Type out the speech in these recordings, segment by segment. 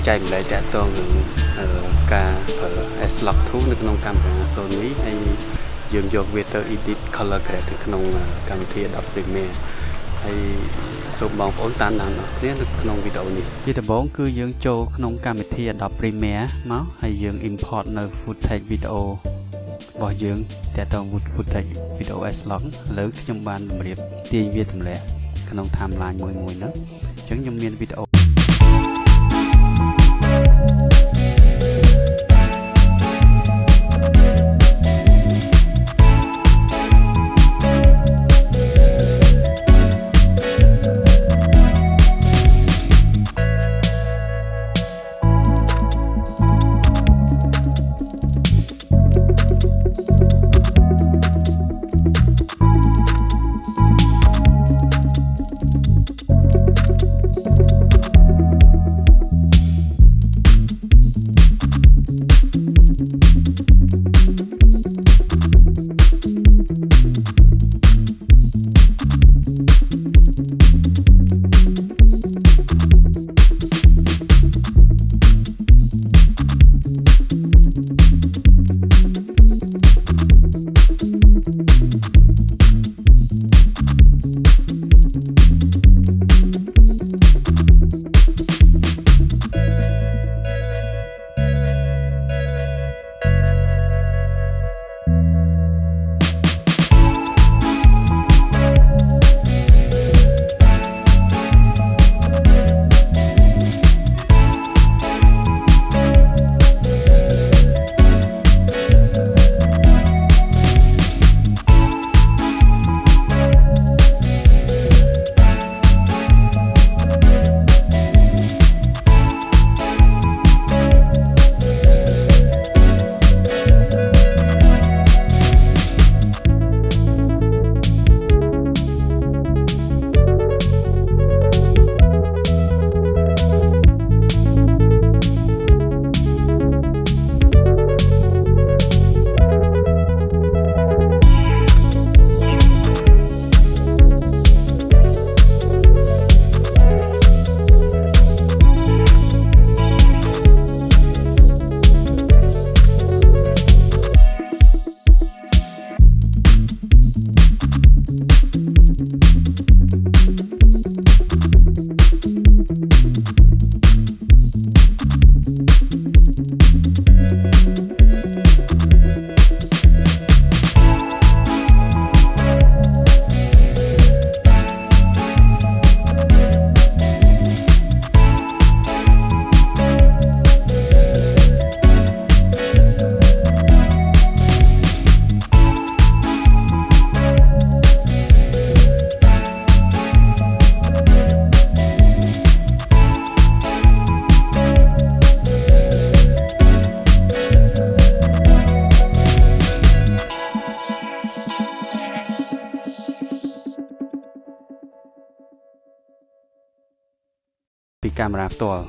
ใจมันเลยแต่ตัวหนึ่งการเผย Slog-2 ในขนมกำเป็นโซนนี้ให้ยืมโยก Vector Edit Color Grade ในขนมกำที่ Adobe Premiere ให้ส่งบองผลตามนั้นเนี่ยในขนมวิดีโอนี้ที่จะบอกคือยืมโจขนมกำที่ Adobe Premiere มั้งให้ยืม import ใน footage วิดีโอบอกยืมแต่ตัว footage วิดีโอ Slog หรือยังบานเรียบตีเวียดทำแหล่ขนมไทม์ไลน์มวยๆเนอะจึงยังมีวิดีโอពីកាមេរ៉ាផ្ទាល់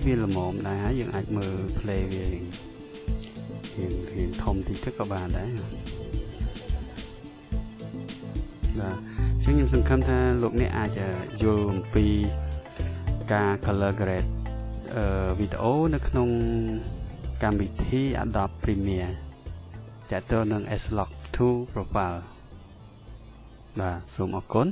វាល្មមដែរហើយយើងអាចមើល play វារៀងធំតិចទៅក៏បានដែរបាទអញ្ចឹងខ្ញុំសង្ឃឹមថាលោកអ្នកអាចយល់អំពីការ color grade វីដេអូនៅក្នុងកម្មវិធី Adobe Premiere ទាក់ទងនឹង Slog-2 profile បាទសូមអរគុណ